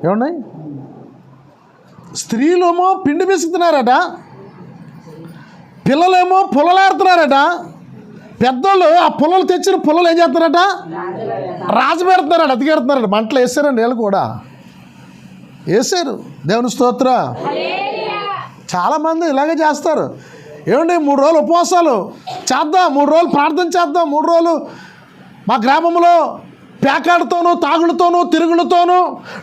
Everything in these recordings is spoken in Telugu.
ఏమన్నాయి? స్త్రీలేమో పిండి పిసుకుతున్నారట, పిల్లలేమో పుల్లలాడుతున్నారట, పెద్దోళ్ళు ఆ పుల్లలు తెచ్చిన పుల్లలు ఏం చేస్తున్నారట? రాజు పెడుతున్నారట, అతికెడుతున్నారట. మంటలు వేసారండి వీళ్ళు కూడా, వేసారు. దేవుని స్తోత్ర. చాలామంది ఇలాగే చేస్తారు. ఏమండి 3 రోజులు ఉపవాసాలు చేద్దాం, 3 రోజులు ప్రార్థన చేద్దాం, 3 రోజులు మా గ్రామంలో పేకాడుతోనూ, తాగుడుతోనూ, తిరుగులతోనూ,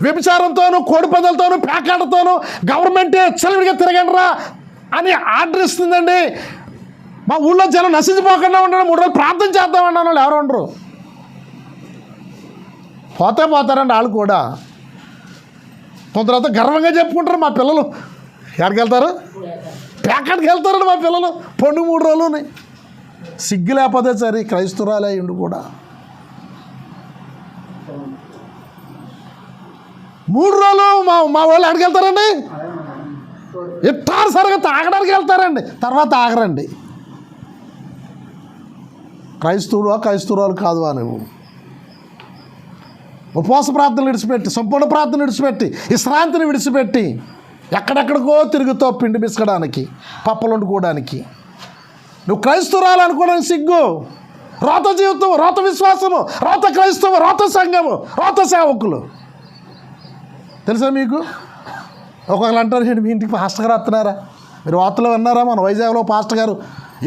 వ్యభిచారంతోనూ, కోడిపందాలతోనూ, పేకాడుతోనూ గవర్నమెంటే చలివిడిగా తిరగండిరా అని ఆర్డర్ ఇస్తుందండి. మా ఊళ్ళో జనం నశించిపోకుండా ఉండడం 3 రోజులు ప్రార్థన చేద్దామన్నాను. వాళ్ళు ఎవరు ఉండరు, పోతారండి వాళ్ళు కూడా. కొందరైతే గర్వంగా చెప్పుకుంటారు, మా పిల్లలు ఎక్కడికి వెళ్తారు? పేకాడికి వెళ్తారండి మా పిల్లలు పండుగ 3 రోజులుని. సిగ్గు లేకపోతే సరే క్రైస్తవురాలే ఉండి కూడా 3 రోజులు మా వాళ్ళు ఎక్కడికి వెళ్తారండి? ఇట్టారు సరిగా తాగడానికి వెళ్తారండి, తర్వాత ఆగరండి. క్రైస్తవురాలు కాదువా నువ్వు? ఉపవాస ప్రార్థనలు విడిచిపెట్టి, సంపూర్ణ ప్రార్థన విడిచిపెట్టి, విశ్రాంతిని విడిచిపెట్టి ఎక్కడెక్కడికో తిరుగుతావు పిండి పిసకడానికి, పప్పలు వండుకోవడానికి. నువ్వు క్రైస్తవురాలు అనుకోవడానికి సిగ్గు. రోత జీవితం, రోత విశ్వాసము, రోత క్రైస్తవం, రోత సంఘము, రోత సేవకులు తెలుసా మీకు? ఒకళ్ళు అంటారు, మీ ఇంటికి పాస్టర్ గారు వస్తున్నారా? మీరు వార్తలు విన్నారా? మన వైజాగ్లో పాస్టర్ గారు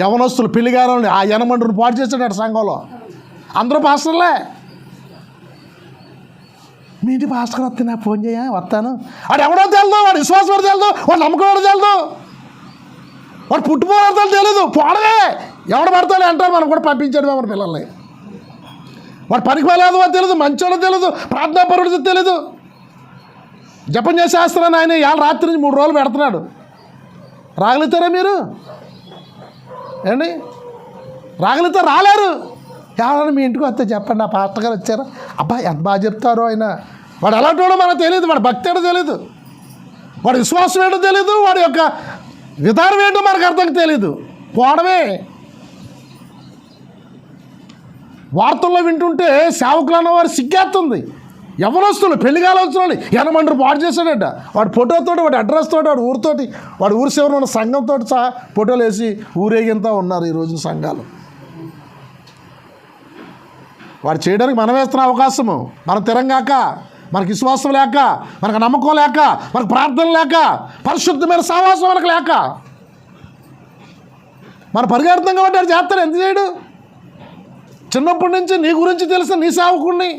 యవనస్తులు పెళ్లిగారుని ఆ యనమండ్రుని పాటు చేశాడు సంఘంలో. అందరూ పాస్టర్లే. మీ ఇంటి పాస్టర్ గారు వస్తున్నా, ఫోన్ చేయ, వస్తాను. వాడు ఎవడో తెలదు, వాడు విశ్వాసం వాడు తెలదు, వాడు నమ్మకం తెలదు, వాడు పుట్టుపోవడం తెలీదు, పోవడమే. ఎవడు పడతాడు అంటారు, మనం కూడా పంపించాడు మన పిల్లల్ని. వాడు పనికి వెళ్ళదు అని తెలియదు, మంచోడో తెలియదు, ప్రార్థనాపరుడు తెలీదు. జపం చేసేస్తున్నాను ఆయన ఇవాళ రాత్రి నుంచి 3 రోజులు పెడుతున్నాడు. రాగలుగుతారా మీరు? ఏండి రాగలుగుతారు? రాలేరు. ఎవరైనా మీ ఇంటికి వస్తే చెప్పండి, ఆ పాస్టర్ గారు వచ్చారా? అబ్బా ఎంత బాగా చెప్తారో ఆయన. వాడు ఎలాంటి వాడో మనకు తెలియదు, వాడు భక్తి ఏంటో తెలీదు, వాడు విశ్వాసం ఏంటో తెలీదు, వాడి యొక్క విధానం ఏంటో మనకు అర్థం తెలీదు. పోవడమే. వార్తల్లో వింటుంటే సేవకులు అన్నవారు సిగ్గేస్తుంది. యవనస్తులు పెళ్లిగాలు వచ్చిన వాళ్ళు యనమండ్రు పాటు చేశాడట. వాడు ఫోటోతో, వాడి అడ్రస్ తోటి, వాడి ఊరితోటి, వాడి ఊరి చివరిలో ఉన్న సంఘంతో సహా ఫోటోలు వేసి ఊరేగింతా ఉన్నారు ఈరోజు సంఘాలు. వాడు చేయడానికి మనం వేస్తున్న అవకాశము. మనం తిరంగాక, మనకు విశ్వాసం లేక, మనకు నమ్మకం లేక, మనకు ప్రార్థన లేక, పరిశుద్ధమైన సహవాసం మనకు లేక మన పరిగెడుతాం కాబట్టి వాడు చేస్తాడు. ఎంత చేయడు? చిన్నప్పటి నుంచి నీ గురించి తెలిసిన నీ సేవకుడిని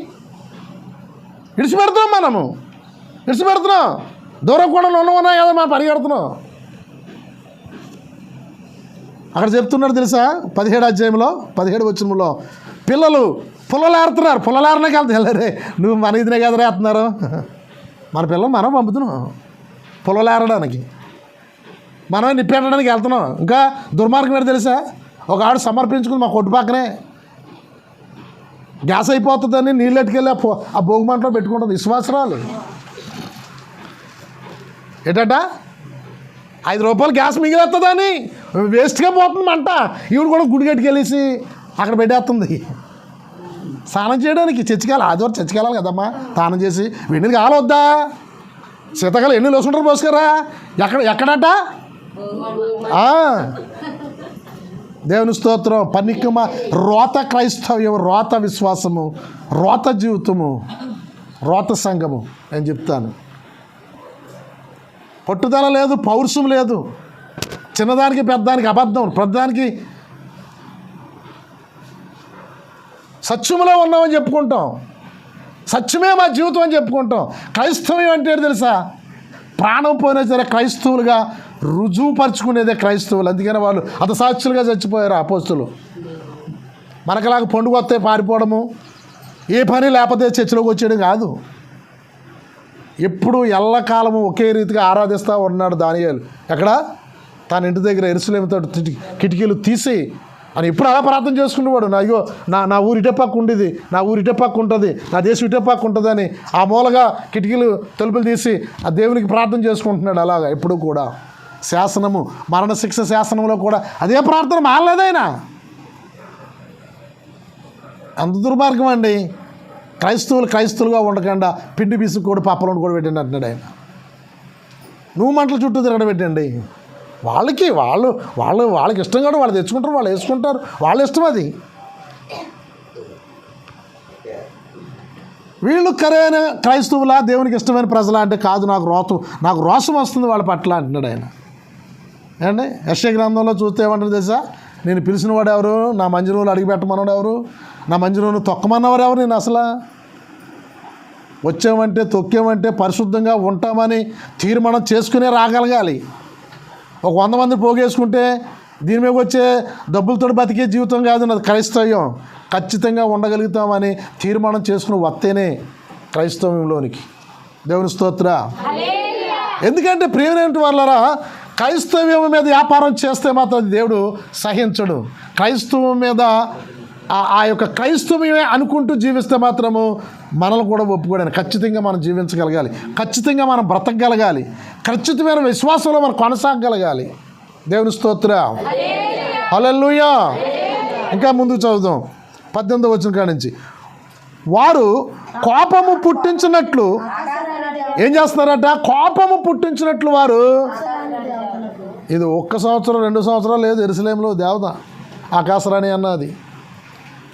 విడిచిపెడుతున్నాం, మనము విడిచిపెడుతున్నాం. దూరం కూడా ఉన్నవన్నా కదా మనం పరిగెడుతున్నాం. అక్కడ చెప్తున్నాడు తెలుసా, 17వ అధ్యాయంలో 17వ వచనంలో, పిల్లలు పుల్లలాడుతున్నారు. పుల్లలారడానికి వెళ్తారే, నువ్వు మన ఇదినే కదా వేస్తున్నారు. మన పిల్లలు మనం పంపుతున్నాం పుల్లలారడానికి, మనం నిప్పెట్టడానికి వెళ్తున్నాం. ఇంకా దుర్మార్గం ఏంటో తెలుసా, ఒక ఆడు సమర్పించుకుని మా కొట్టు పక్కనే గ్యాస్ అయిపోతుందని నీళ్ళు ఎట్టుకెళ్ళి ఆ భోగిమంటలో పెట్టుకుంటుంది. విశ్వాసరాలు ఏంటట, 5 రూపాయలు గ్యాస్ మిగిలేస్తుందని వేస్ట్గా పోతుంది మంట. ఈవిడ కూడా గుడి గట్టుకెళ్ళేసి అక్కడ పెట్టేస్తుంది స్నానం చేయడానికి. చచ్చికెళ్ళాలి, ఆదివారం చచ్చికెళ్ళాలి కదమ్మా. స్నానం చేసి వెన్నీళ్ళు కావాలొద్దా? శీతకాలం ఎన్ని లోసుకుంటారు పోసుకరా. ఎక్కడట? దేవుని స్తోత్రం. పనికిమ రోత క్రైస్తవ్యం, రోత విశ్వాసము, రోత జీవితము, రోత సంఘము. నేను చెప్తాను, పట్టుదల లేదు, పౌరుషం లేదు. చిన్నదానికి పెద్దదానికి అబద్ధం, పెద్దదానికి సత్యములో ఉన్నామని చెప్పుకుంటాం, సత్యమే మా జీవితం అని చెప్పుకుంటాం. క్రైస్తవం అంటే తెలుసా, ప్రాణం పోయినా సరే క్రైస్తవులుగా రుజువుపరుచుకునేదే క్రైస్తవులు. అందుకని వాళ్ళు హతసాక్షులుగా చచ్చిపోయారు అపోస్తులు. మనకలాగా పండుగ వస్తే పారిపోవడము, ఏ పని లేకపోతే చర్చిలోకి వచ్చేయడం కాదు. ఎప్పుడు ఎల్లకాలము ఒకే రీతిగా ఆరాధిస్తూ ఉన్నాడు దానియేలు. ఎక్కడ? తన ఇంటి దగ్గర యెరూషలేముతో కిటికీలు తీసి అని ఎప్పుడు అలా ప్రార్థన చేసుకునేవాడు. నా ఊరు ఇటపక్క ఉండేది, నా ఊరు ఇటపక్క ఉంటుంది, నా దేశం ఇటపక్క ఉంటుంది అని ఆ మూలగా కిటికీలు తలుపులు తీసి ఆ దేవునికి ప్రార్థన చేసుకుంటున్నాడు. అలాగా ఎప్పుడు కూడా శాసనము, మరణశిక్ష శాసనంలో కూడా అదే ప్రార్థన మానలేదైనా. అంత దుర్మార్గం అండి. క్రైస్తవులుగా ఉండకుండా పిండి పిసుకు కూడా పప్పలను కూడా పెట్టండి అంటున్నాడు ఆయన. నువ్వు మంటల చుట్టూ తిరగడం పెట్టండి. వాళ్ళకి ఇష్టం కూడా వాళ్ళు తెచ్చుకుంటారు, వాళ్ళు వేసుకుంటారు, వాళ్ళ ఇష్టం అది. వీళ్ళు కరైన క్రైస్తవులా, దేవునికి ఇష్టమైన ప్రజలా అంటే కాదు, నాకు రోషం వస్తుంది వాళ్ళ పట్ల అంటున్నాడు ఆయన. ఏమండి యెషయా గ్రంథంలో చూస్తే ఏమంటారు తెలుసా? నేను పిలిచిన వాడు ఎవరు? నా మంజురువులు అడిగి పెట్టమన్నాడు ఎవరు? నా మంజురువును తొక్కమన్నవారు ఎవరు? నేను అసలు వచ్చామంటే తొక్కామంటే పరిశుద్ధంగా ఉంటామని తీర్మానం చేసుకునే రాగలగాలి. ఒక 100 మంది పోగేసుకుంటే దీని మీద వచ్చే డబ్బులతో బతికే జీవితం కాదు నాది క్రైస్తవ్యం. ఖచ్చితంగా ఉండగలుగుతామని తీర్మానం చేసుకుని వస్తేనే క్రైస్తవ్యంలోనికి. దేవుని స్తోత్ర. ఎందుకంటే ప్రియమైన వాళ్ళరా, క్రైస్తవ్యం మీద వ్యాపారం చేస్తే మాత్రం దేవుడు సహించడు. క్రైస్తవం మీద ఆ యొక్క క్రైస్తవమే అనుకుంటూ జీవిస్తే మాత్రము మనల్ని కూడా ఒప్పుకోవడానికి ఖచ్చితంగా మనం జీవించగలగాలి, ఖచ్చితంగా మనం బ్రతకగలగాలి, ఖచ్చితమైన విశ్వాసంలో మనం కొనసాగగలగాలి. దేవుని స్తోత్ర. హల్లెలూయా. ఇంకా ముందుకు చదువుదాం 18వ వచనం కాడి నుంచి. వారు కోపము పుట్టించినట్లు ఏం చేస్తున్నారట? కోపము పుట్టించినట్లు వారు. ఇది 1 సంవత్సరం 2 సంవత్సరాలు లేదు. యెరూషలేములో దేవత ఆకాశరాణి అన్నది.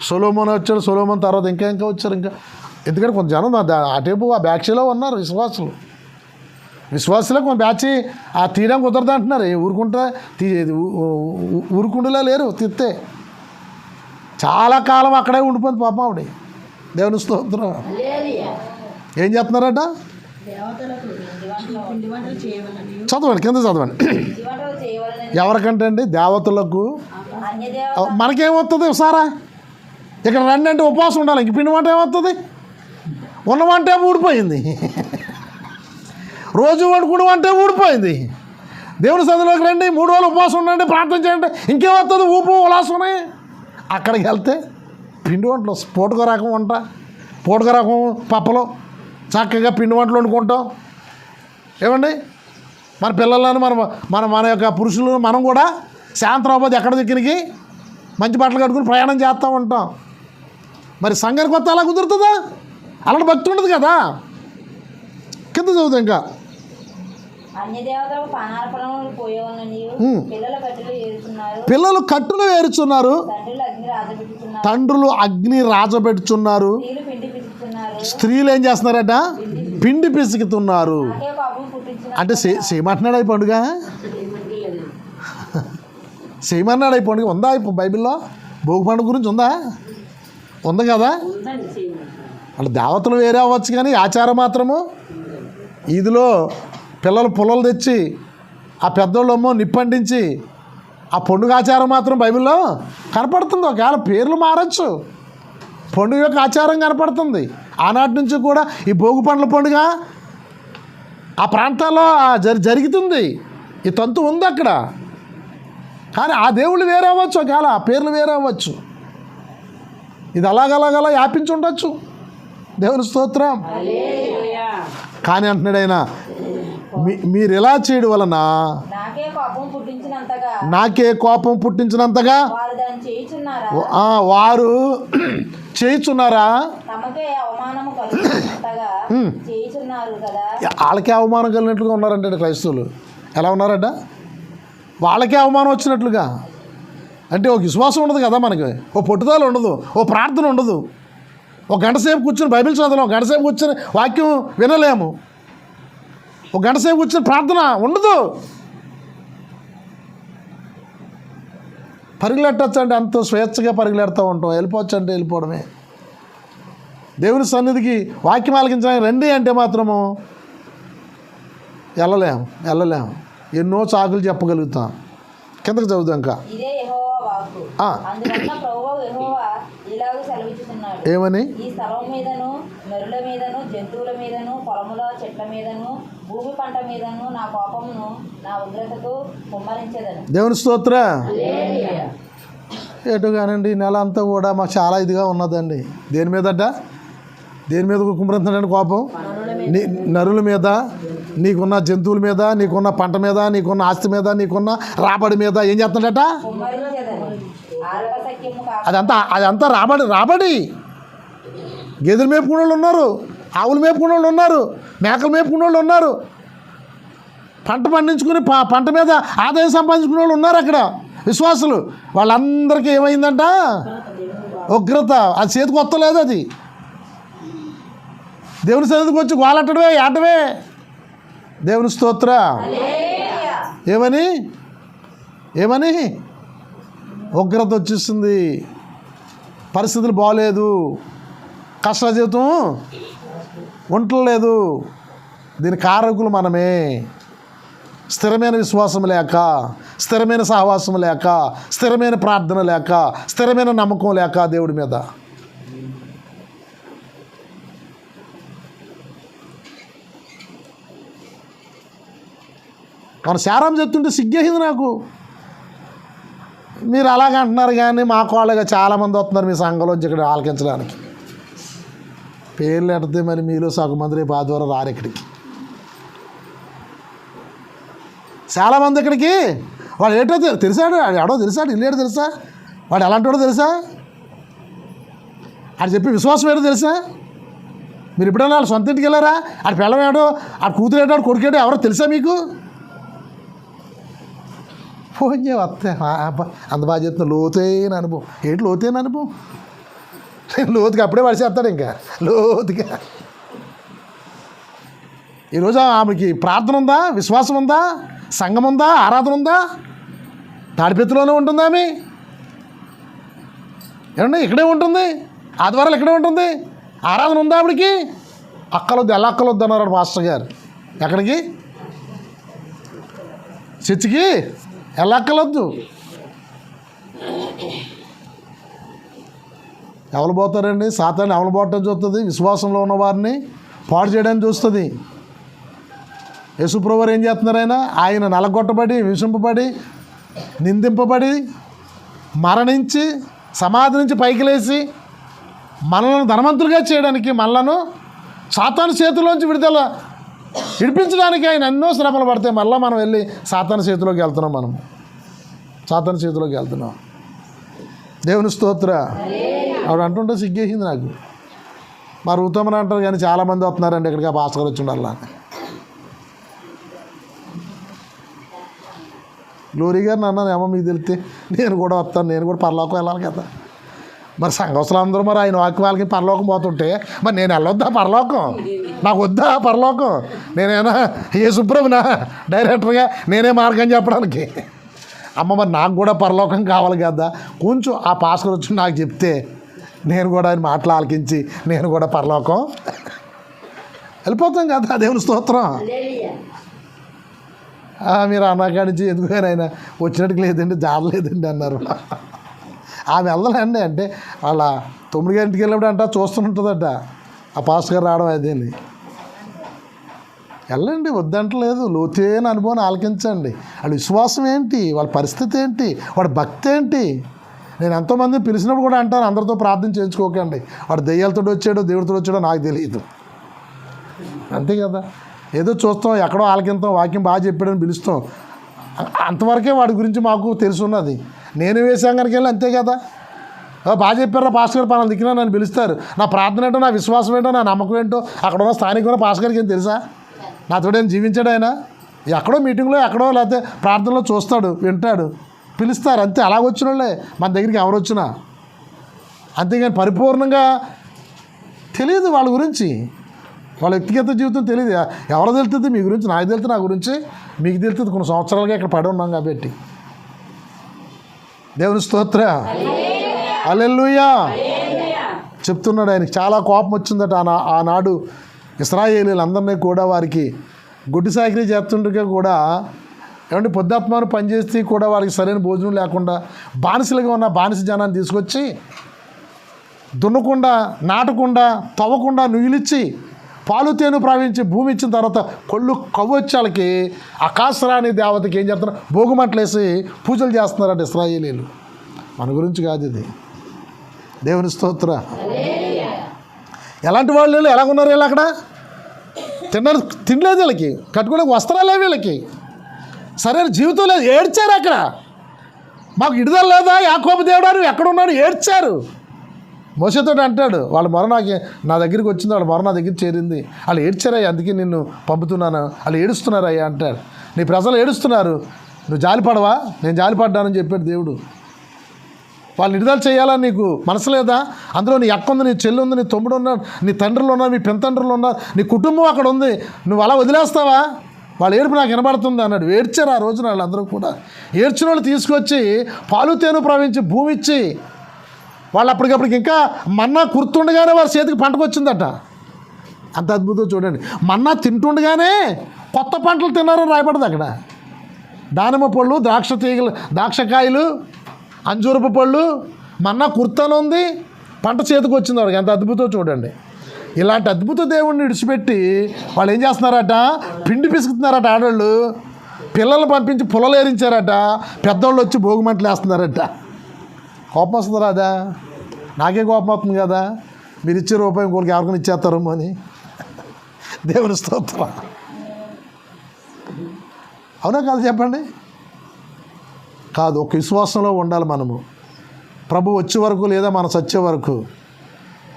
సొలొమోన్ వచ్చాడు, సొలొమోన్ తర్వాత ఇంకా వచ్చారు. ఇంకా ఎందుకంటే కొంత జనం అటేపు ఆ బ్యాచ్లో ఉన్నారు విశ్వాసులకు కొంత బ్యాచ్ ఆ తీయడం కుదరదు అంటున్నారు. ఊరుకుండలా లేరు, తిత్తే చాలా కాలం అక్కడే ఉండిపోయింది పాపం ఆవిడ. దేవుని స్తోత్రం. ఏం చేస్తున్నారట? చదవండి, కింద చదవండి. ఎవరికంటే అండి? దేవతలకు. మనకేమవుతుంది సారా? ఇక్కడ రండి అంటే ఉపవాసం ఉండాలి. ఇంక పిండి వంట ఏమవుతుంది? ఉన్న వంట ఊడిపోయింది, రోజు వండుకున్న వంట ఊడిపోయింది. దేవుని సన్నిధిలోకి రండి, 3 రోజులు ఉపవాసం ఉండండి, ప్రార్థన చేయండి, ఇంకేమవుతుంది? ఊపు ఉల్లాసమే. అక్కడికి వెళ్తే పిండి వంటలు, పూటకో రకం వంట, పూటకో రకం పప్పలు, చక్కగా పిండి వంటలు వండుకుంటాం. ఏమండి మన పిల్లలను మన యొక్క పురుషులు మనం కూడా సాయంత్రం ఎక్కడ దిక్కునికి మంచి బట్టలు కట్టుకుని ప్రయాణం చేస్తూ ఉంటాం. మరి సంఘానికి కొత్త అలా కుదురుతుందా? అలాంటి భక్తి ఉండదు కదా. కింద చదువుతాం ఇంకా. పిల్లలు కట్టులు వేరుచున్నారు, తండ్రులు అగ్ని రాజబెట్టుచున్నారు, స్త్రీలు ఏం చేస్తున్నారట? పిండి పిసుకుతున్నారు. అంటే చేయమంటున్నాడు ఈ పండుగ, చేయమన్నాడు ఈ పండుగ. ఉందా బైబిల్లో? భోగి పండుగ గురించి ఉంది కదా. అంటే దేవతలు వేరే అవ్వచ్చు కానీ ఆచారం మాత్రము ఇదిలో పిల్లలు పుల్లలు తెచ్చి ఆ పెద్దోళ్ళమ్మో నిప్పండించి ఆ పండుగ ఆచారం మాత్రం బైబిల్లో కనపడుతుంది. ఒకవేళ పేర్లు మారచ్చు, పండుగ యొక్క ఆచారం కనపడుతుంది. ఆనాటి నుంచి కూడా ఈ భోగి పండ్ల పండుగ ఆ ప్రాంతాల్లో జరుగుతుంది. ఈ తంతు ఉంది అక్కడ. కానీ ఆ దేవుళ్ళు వేరే అవ్వచ్చు, ఒకవేళ ఆ పేర్లు వేరే అవ్వచ్చు. ఇది అలాగలా వ్యాపించి ఉండొచ్చు. దేవుని స్తోత్రం. కానీ అంటున్నాడు ఆయన, మీరు ఎలా చేయడం వలన నాకే కోపం పుట్టించినంతగా వారు చేయుచున్నారా? వాళ్ళకే అవమానం కలిగినట్లుగా ఉన్నారంటే క్రైస్తవులు. ఎలా ఉన్నారట? వాళ్ళకే అవమానం వచ్చినట్లుగా. అంటే ఒక విశ్వాసం ఉండదు కదా మనకి, ఓ పట్టుదల ఉండదు, ఓ ప్రార్థన ఉండదు. ఒక గంట సేపు కూర్చొని బైబిల్ చదవలేము, ఒక గంట సేపు కూర్చొని వాక్యం వినలేము, ఒక గంట సేపు కూర్చొని ప్రార్థన ఉండదు. పరిగెట్టచ్చు అంటే అంత స్వేచ్ఛగా పరిగెడతా ఉంటాం, వెళ్ళిపోవచ్చు అంటే వెళ్ళిపోవడమే. దేవుని సన్నిధికి వాక్యం ఆలకించడానికి రండి అంటే మాత్రము వెళ్ళలేము. ఎన్నో చాకులు చెప్పగలుగుతాం. కిందకి చదువుదాం ఇంకా. ఏమని? ఈ స్థలం మీదను, నరుల మీదను, జంతువుల మీదను, పొలముల చెట్ల మీదను, భూమి పంట మీదను నా కోపమును, నా ఉగ్రతతో కుమ్మరించేదను. దేవుని స్తోత్ర. ఎటు కానండి, నెల అంతా కూడా మాకు చాలా ఇదిగా ఉన్నదండి. దేని మీద కుమ్మరించాడండి కోపం? నరుల మీద, నీకున్న జంతువుల మీద, నీకున్న పంట మీద, నీకున్న ఆస్తి మీద, నీకున్న రాబడి మీద ఏం చేస్తున్నాడట? కుమ్మరించేదను. అదంతా రాబడి. గేదెలు మేపుకునే వాళ్ళు ఉన్నారు, ఆవులు మేపుకునే వాళ్ళు ఉన్నారు, మేకలు మేపుకునే వాళ్ళు ఉన్నారు, పంట పండించుకుని పంట మీద ఆదాయం సంపాదించుకునే వాళ్ళు ఉన్నారు అక్కడ విశ్వాసులు. వాళ్ళందరికీ ఏమైందంట? ఉగ్రత. అది చేతికి వస్తలేదు. అది దేవుని సన్నిధికి వచ్చి గోలట్టడమే, ఆటమే. దేవుని స్తోత్ర. ఏమని ఏమని ఉగ్రత వచ్చేస్తుంది. పరిస్థితులు బాగోలేదు, కష్ట జీవితం ఉండలేదు. దీని కారకులు మనమే. స్థిరమైన విశ్వాసం లేక, స్థిరమైన సహవాసం లేక, స్థిరమైన ప్రార్థన లేక, స్థిరమైన నమ్మకం లేక దేవుడి మీద. మన శారం చెప్తుంటే సిగ్గేసింది నాకు. మీరు అలాగే అంటున్నారు కానీ మా కోళ్ళగా చాలామంది వస్తున్నారు మీ సంఘంలోంచి ఇక్కడ ఆలకించడానికి. పేర్లు ఎడితే మరి మీలో సగం మంది రేపు ఆదివారం రారు ఇక్కడికి. చాలామంది ఇక్కడికి వాడు ఏంటో తెలిసాడు, ఎవడో తెలిసాడు, ఇల్లు ఏంటో తెలుసా, వాడు ఎలాంటివాడో తెలుసా, ఆడు చెప్పి విశ్వాసం ఏంటో తెలుసా. మీరు ఎప్పుడైనా వాళ్ళ సొంత ఇంటికి వెళ్ళారా? ఆడు పిల్లం ఏడో, ఆడు కూతురు ఏడో, ఆడు కొడుకేడో ఎవరో తెలుసా మీకు? ఫోన్ చేయ వస్తే అంత బాగా చెప్తున్నా. లోతైన అనుభవం. ఏంటి లోతైన అనుభవం? లోతుగా అప్పుడే పడిచేస్తాడు ఇంకా లోతుగా. ఈరోజు ఆమెకి ప్రార్థన ఉందా, విశ్వాసం ఉందా, సంఘం ఉందా, ఆరాధన ఉందా? తాడిపెత్తులోనే ఉంటుంది ఆమె. ఏమండి ఇక్కడే ఉంటుంది, ఆదివారాలు ఇక్కడే ఉంటుంది. ఆరాధన ఉందా ఆవిడికి? అక్కలొద్దు, ఎలా అక్కలొద్దు అన్నారు మాస్టర్ గారు. ఎక్కడికి? చర్చికి ఎలా అక్కలొద్దు. ఎవరు పోతారండి? సాతాన్ని ఎవరు పోవటం చూస్తుంది? విశ్వాసంలో ఉన్న వారిని పాడు చేయడానికి చూస్తుంది. యేసుప్రభువారు ఏం చేస్తున్నారు? ఆయన నలగొట్టబడి, హింసింపబడి, నిందింపబడి, మరణించి, సమాధి నుంచి పైకి లేచి మనలను ధనవంతులుగా చేయడానికి, మనలను సాతాను చేతిలోంచి విడిపించడానికి ఆయన ఎన్నో శ్రమలు పడితే మళ్ళీ మనం వెళ్ళి సాతాను చేతిలోకి వెళ్తున్నాం. మనం సాతాను చేతిలోకి వెళ్తున్నాం. దేవుని స్తోత్ర. ఆవిడ అంటుంటే సిగ్గేసింది నాకు. మా రూతమని అంటారు కానీ చాలామంది వస్తున్నారండి ఇక్కడికి. ఆ పాస్టర్ గారు వచ్చి ఉండాలి. లోరీ గారు అన్నాను, ఏమో మీకు తెలిస్తే నేను కూడా వస్తాను, నేను కూడా పరలోకం వెళ్ళాలి కదా. మరి సంఘస్థులు అందరూ మరి ఆయన వాక్యాలకి పరలోకం పోతుంటే మరి నేను వెళ్ళొద్దా పరలోకం? నాకు వద్దా పరలోకం? నేనేనా యేసుప్రభునా డైరెక్టర్గా నేనే మార్గం చెప్పడానికి? అమ్మ మరి నాకు కూడా పరలోకం కావాలి కదా. కొంచెం ఆ పాస్టర్ వచ్చి నాకు చెప్తే నేను కూడా ఆయన మాటలు ఆలకించి నేను కూడా పరలోకం వెళ్ళిపోతాం కదా. దేవుని స్తోత్రం. మీరు అన్నకాడి నుంచి ఎందుకని ఆయన వచ్చినట్టుకు లేదండి, జారలేదండి అన్నారు. ఆమె వెళ్ళలేండి అంటే వాళ్ళ 9 గంటకి వెళ్ళినప్పుడు అంట చూస్తుంటుందట ఆ పాస్టర్ గారు రావడం. అదేని వెళ్ళండి, వద్దంటలేదు. లోతైన అనుభవం ఆలకించండి. వాళ్ళ విశ్వాసం ఏంటి, వాళ్ళ పరిస్థితి ఏంటి, వాడి భక్తి ఏంటి. నేను ఎంతోమందిని పిలిచినప్పుడు కూడా అంటాను, అందరితో ప్రార్థన చేయించుకోకండి. వాడు దెయ్యాలతో వచ్చాడో దేవుడితో వచ్చాడో నాకు తెలియదు. అంతే కదా. ఏదో చూస్తాం, ఎక్కడో ఆలకింతాం, వాక్యం బాగా చెప్పాడని పిలుస్తాం, అంతవరకే వాడి గురించి మాకు తెలుసున్నది. నేను వేసాంగానికి వెళ్ళి అంతే కదా. బాగా చెప్పారా పాస్టర్ గారు పలానా దిక్కున నన్ను పిలుస్తారు. నా ప్రార్థన ఏంటో, నా విశ్వాసం ఏంటో, నా నమ్మకం ఏంటో అక్కడ ఉన్న స్థానికంగా పాస్టర్ గారికి ఏం తెలుసా? నాతోడేం జీవించాడు ఆయన? ఎక్కడో మీటింగ్లో ఎక్కడో లేకపోతే ప్రార్థనలో చూస్తాడు, వింటాడు, పిలుస్తారు అంతే. అలా వచ్చిన వాళ్ళే మన దగ్గరికి ఎవరు వచ్చినా. అంతేగాని పరిపూర్ణంగా తెలియదు వాళ్ళ గురించి, వాళ్ళ వ్యక్తిగత జీవితం తెలియదు. ఎవరో తెలుస్తుంది మీ గురించి, నాకు తెలుస్తుంది నా గురించి, మీకు తెలుస్తుంది. కొన్ని సంవత్సరాలుగా ఇక్కడ పడి ఉన్నాం కాబట్టి. దేవుని స్తోత్ర. హల్లెలూయా. చెప్తున్నాడు. ఆయనకి చాలా కోపం వచ్చిందట ఆనాడు. ఇశ్రాయేలీలందరినీ కూడా వారికి గుడ్డి సాకిరీ చేస్తుండగా కూడా ఏమంటే పొద్దుత్మాను పనిచేసి కూడా వారికి సరైన భోజనం లేకుండా బానిసలుగా ఉన్న బానిస జనాన్ని తీసుకొచ్చి దున్నకుండా, నాటకుండా, తవ్వకుండా నుయ్యిలిచ్చి పాలు తేను ప్రవహించి భూమి ఇచ్చిన తర్వాత కొవ్వొచ్చాలకి ఆకాశరాణి దేవతకి ఏం చేస్తున్నారు? భోగుమంటలేసి పూజలు చేస్తున్నారంట ఇశ్రాయేలీలు. మన గురించి కాదు ఇది. దేవుని స్తోత్ర. ఎలాంటి వాళ్ళు ఎలాగున్నారు? వీళ్ళు అక్కడ తినలేదు, వీళ్ళకి కట్టుకునే వస్త్రాలే, వీళ్ళకి సరైన జీవితం లేదు. ఏడ్చారు అక్కడ. మాకు విడుదల లేదా యాకోబు దేవుడు, నువ్వు ఎక్కడున్నాడు? ఏడ్చారు. మోసేతో అంటాడు, వాళ్ళ మొర నా దగ్గరికి వచ్చింది, వాళ్ళ మొర నా దగ్గర చేరింది, వాళ్ళు ఏడ్చారయ్యా, అందుకే నిన్ను పంపుతున్నాను, వాళ్ళు ఏడుస్తున్నారయ్యా అంటాడు. నీ ప్రజలు ఏడుస్తున్నారు, నువ్వు జాలిపడవా? నేను జాలిపడ్డానని చెప్పాడు దేవుడు. వాళ్ళు విడుదల చేయాలని నీకు మనసు లేదా? అందులో నీ అక్క ఉంది, నీ చెల్లి ఉంది, నీ తమ్ముడు ఉన్నాడు, నీ తండ్రులు ఉన్నారు, నీ పెంతండ్రులు ఉన్నారు, నీ కుటుంబం అక్కడ ఉంది, నువ్వు అలా వదిలేస్తావా? వాళ్ళ ఏడుపు నాకు వినబడుతుంది అన్నాడు. ఏడ్చారు ఆ రోజున వాళ్ళందరూ కూడా. ఏడ్చిన వాళ్ళు తీసుకొచ్చి పాలు తేనె ప్రవహించి భూమి ఇచ్చి వాళ్ళు అప్పటికప్పటికి ఇంకా మన్నా కుర్తుండగానే వారి చేతికి పంటకు వచ్చిందట. అంత అద్భుతం చూడండి. మన్నా తింటుండగానే కొత్త పంటలు తిన్నారని రాయబడదు అక్కడ. దానిమ్మ పళ్ళు, ద్రాక్ష తీగలు, ద్రాక్షకాయలు, అంజూరపు పళ్ళు, మన్నా కుర్తాను ఉంది, పంట చేతికి వచ్చింది వాడికి. ఎంత అద్భుతం చూడండి. ఇలాంటి అద్భుత దేవుణ్ణి విడిచిపెట్టి వాళ్ళు ఏం చేస్తున్నారట? పిండి పిసుకుతున్నారట. ఆడవాళ్ళు పిల్లల్ని పంపించి పుల్లలు ఏరించారట. పెద్దవాళ్ళు వచ్చి భోగిమంటలు వేస్తున్నారట. కోపం వస్తుంది రాదా? నాకే కోపం వస్తుంది కదా. మీరు ఇచ్చే రూపాయి ఇంకోరికి ఎవరికైనా ఇచ్చేస్తారేమో అని. దేవుని స్తోత్రం. అవునా కాదు చెప్పండి? కాదు, ఒక విశ్వాసంలో ఉండాలి మనము. ప్రభు వచ్చే వరకు లేదా మనం చచ్చే వరకు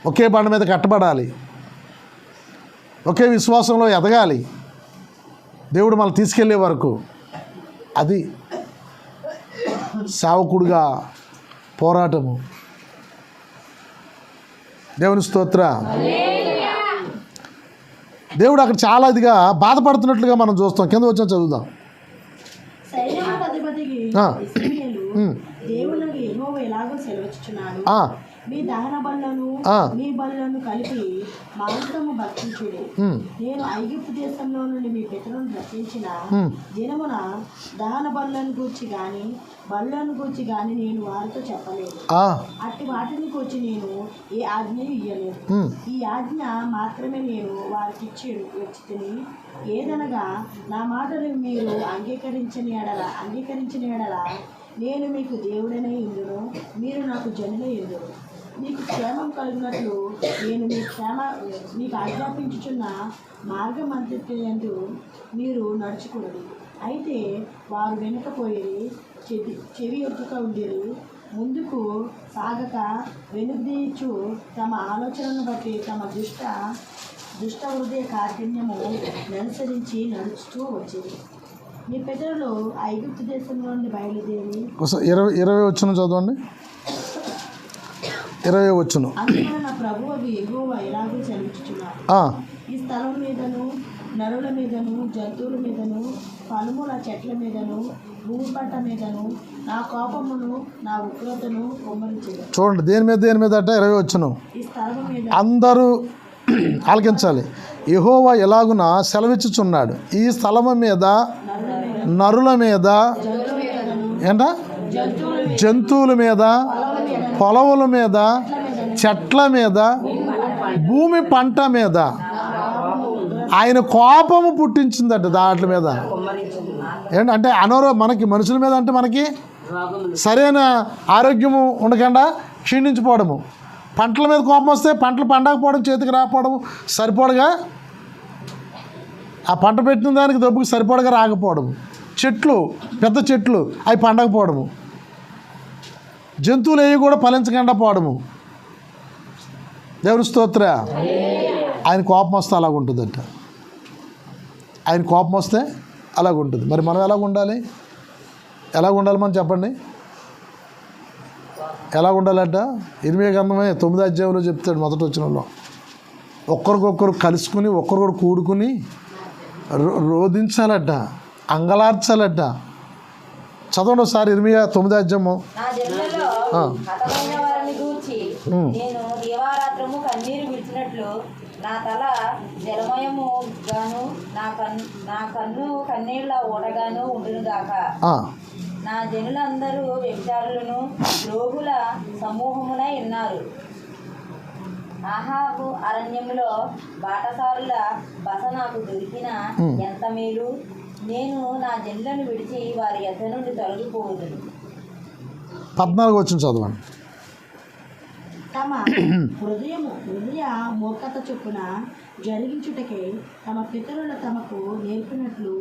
ఒకే బండ మీద కట్టబడాలి, ఒకే విశ్వాసంలో ఎదగాలి, దేవుడు మనల్ని తీసుకెళ్ళే వరకు. అది సేవకుడిగా పోరాటము. దేవుని స్తోత్ర. దేవుడు అక్కడ చాలా ఇదిగా బాధపడుతున్నట్లుగా మనం చూస్తాం. కింద వచ్చిన చదువుదాం. దేవునికి యెహోవా ఎలాగో సెలవిచ్చుచున్నాడు, మీ దహన బలులను మీ బలులను కలిపి మాంసము భక్షించుడి. నేను ఐగుప్తు దేశంలో నుండి మీ పితరులను రక్షించిన దినమున దహన బలులను గూర్చి గాని బలులను గూర్చి గాని నేను వారితో చెప్పలేదు. అట్టి వాటిని గూర్చి నేను ఏ ఆజ్ఞ ఇయ్యలేదు. ఈ ఆజ్ఞ మాత్రమే నేను వారికి ఇచ్చి ఏదనగా నా మాటలు మీరు అంగీకరించిన ఎడల నేను మీకు దేవుడనే ఇందును, మీరు నాకు జనులే ఇందును. మీకు క్షేమం కలిగినట్లు నేను మీకు ఆజ్ఞాపించుచున్న మార్గం అంతటియందు మీరు నడుచుకున్నది. అయితే వారు వెనుకపోయి చెవి ఒప్పుక ఉండేది, ముందుకు సాగక వెనుదీయచ్చు తమ ఆలోచనను బట్టి తమ దుష్ట హృదయ కాఠిన్యము అనుసరించి నడుచుతూ వచ్చేది. మీ పెద్దలు ఐగుప్తు దేశంలో నుండి బయలుదేరి 20 వచ్చును చదవండి. 20 వచ్చును. అందువలన నా ప్రభువు యెహోవా ఎలాగో సెలవిచ్చుచున్నాడు, ఈ స్థలం మీదను నరుల మీదను జంతువుల మీదను ఫలముల చెట్ల మీదను భూమి పంట మీదను నా కోపమును నా ఉగ్రతను కుమ్మరించెదను. చూడండి, దేని మీద అంటే 20 వచ్చును. ఈ స్థలం మీద అందరూ ఆలకించాలి. యెహోవా ఎలాగున సెలవిచ్చుచున్నాడు, ఈ స్థలము మీద నరుల మీద ఏంట జంతువుల మీద పొలవుల మీద చెట్ల మీద భూమి పంట మీద ఆయన కోపము పుట్టించిందట. దాంట్ల మీద ఏంటంటే మనకి మనుషుల మీద అంటే మనకి సరైన ఆరోగ్యము ఉండకుండా క్షీణించిపోవడము, పంటల మీద కోపం వస్తే పంటలు పండకపోవడం, చేతికి రాకపోవడము, సరిపడగా ఆ పంట పెట్టిన దానికి దెబ్బకి సరిపడగా రాకపోవడము, చెట్లు పెద్ద చెట్లు అవి పండకపోవడము, జంతువులు ఏవి కూడా ఫలించకుండా పోవడము. దేవుని స్తోత్ర. ఆయన కోపం వస్తే అలాగుంటుందట. ఆయన కోపం వస్తే అలాగుంటుంది. మరి మనం ఎలాగ ఉండాలి? మనం చెప్పండి, ఎలా ఉండాలంట? ఇర్మియా గ్రంథమే 9వ అధ్యాయంలో చెప్తాడు. మొదటి వచనంలో ఒక్కరికొకరు కలుసుకుని ఒక్కరికొకరు కూడుకుని రోధించాలట, అంగలార్చాలట. చదవండి ఒకసారి ఇర్మియా 9వ అధ్యాయము. నా జనులలో హతమైన వారిని గూర్చి నేను దీవారాత్రము కన్నీరు విడిచినట్లు నా తల జలమయము గాను నా కన్ను కన్నీళ్ల ఓటగాను ఉండును గాక. నా జనులందరూ వ్యభిచారులను రోగుల సమూహమునై ఉన్నారు. ఆహాబు అరణ్యములో బాటసారుల బస నాకు దొరికిన ఎంత మేలు. నేను నా జనులను విడిచి వారి యొద్ద నుండి తొలగిపోవదును. 14 వచ్చిన చదవండి. తమ హృదయ మూర్ఖత చొప్పున జరిగించుటకే తమ పితరులు తమకు నేర్పినట్లు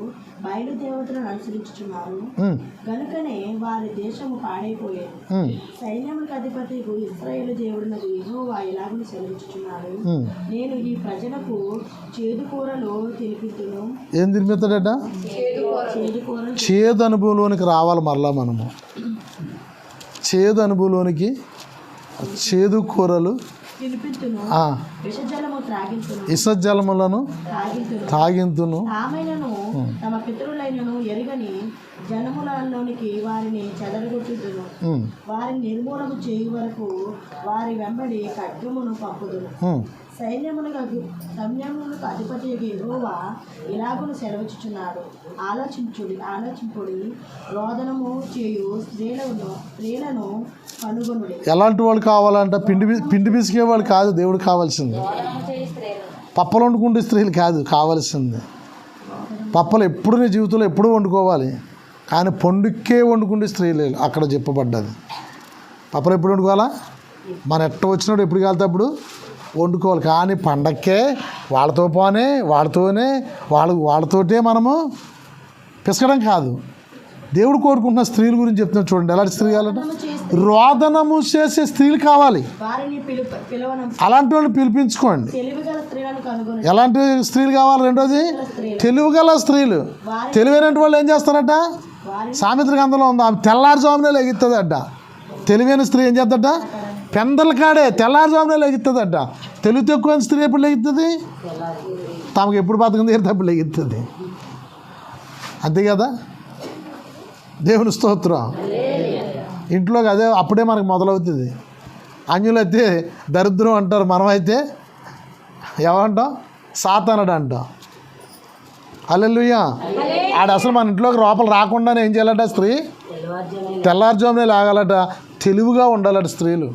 బయలుదేవతలను అనుసరించుచున్నారు. గనుకనే వారి దేశము పాడైపోయేది. సైన్యములకు అధిపతి ఇశ్రాయేలు దేవుడునకు యెహోవా ఇలాగున సెలవిచ్చుచున్నాడు, నేను ఈ ప్రజలకు చేదు కూరలు తినిపిద్దును. ఏం తినిపిస్తాడట? చేదు అనుభవంలోనికి రావాలి మరలా మనము. చేదు అనుభవంలోనికి చేదు కూరలు తినిపిద్దును, ఇసజలములను తాగింతును. ఆమెలను తమ పితరులైనను ఎరుగని జనములలోనికి వారిని చెదరగొట్టుదును. వారిని నిర్మూలము చేయు వరకు వారి వెంబడి ఖడ్గమును పంపుదును. సైన్యములకు అధిపతి యెహోవా ఇలాగును సెలవిచ్చుచున్నాడు, ఆలోచింపుడి, రోదనము చేయు స్త్రీలను కనుగొనుడి. ఎలాంటి వాళ్ళు కావాలంట? పిండి పిసికే వాళ్ళు కాదు దేవుడు కావాల్సింది. పప్పలు వండుకుంటే స్త్రీలు కాదు కావాల్సింది. పప్పలు ఎప్పుడు నీ జీవితంలో ఎప్పుడు వండుకోవాలి, కానీ పండుక్కే వండుకుంటే స్త్రీలు అక్కడ చెప్పబడ్డది. పప్పలు ఎప్పుడు వండుకోవాలా? మన ఎట్ట వచ్చినప్పుడు ఎప్పుడు కాలితే అప్పుడు వండుకోవాలి. కానీ పండక్కే వాళ్ళతోటే మనము పిసకడం కాదు. దేవుడు కోరుకుంటున్న స్త్రీల గురించి చెప్తున్నాడు చూడండి. ఎలాంటి స్త్రీ కావాలంటే రోదనము చేసే స్త్రీలు కావాలి. అలాంటి వాళ్ళు పిలిపించుకోండి. ఎలాంటి స్త్రీలు కావాలి? రెండోది తెలివిగల స్త్రీలు. తెలివైన వాళ్ళు ఏం చేస్తారట? సామెత్ర గ్రంథంలో ఉంది, ఆమె తెల్లారుజామునే లెగుతుంది అడ్డ. తెలివైన స్త్రీ ఏం చేద్దట? పెందల కాడే తెల్లారుజామునే లెగుతుంది అడ్డ. తెలివి తక్కువ స్త్రీ ఎప్పుడు లెగుతుంది? తమకు ఎప్పుడు బతుకుంది ఎప్పుడు లెగుతుంది. అంతే కదా? దేవుని స్తోత్రం. ఇంట్లోకి అదే అప్పుడే మనకు మొదలవుతుంది. అన్యులైతే దరిద్రం అంటారు, మనమైతే ఏమంటాం? సాతానుడు అంటాం. హల్లెలూయా. ఆడ అసలు మన ఇంట్లోకి లోపల రాకుండానే ఏం చేయాలట? స్త్రీ తెల్లారుజామునే లాగాలట. తెలివిగా ఉండాలట స్త్రీలు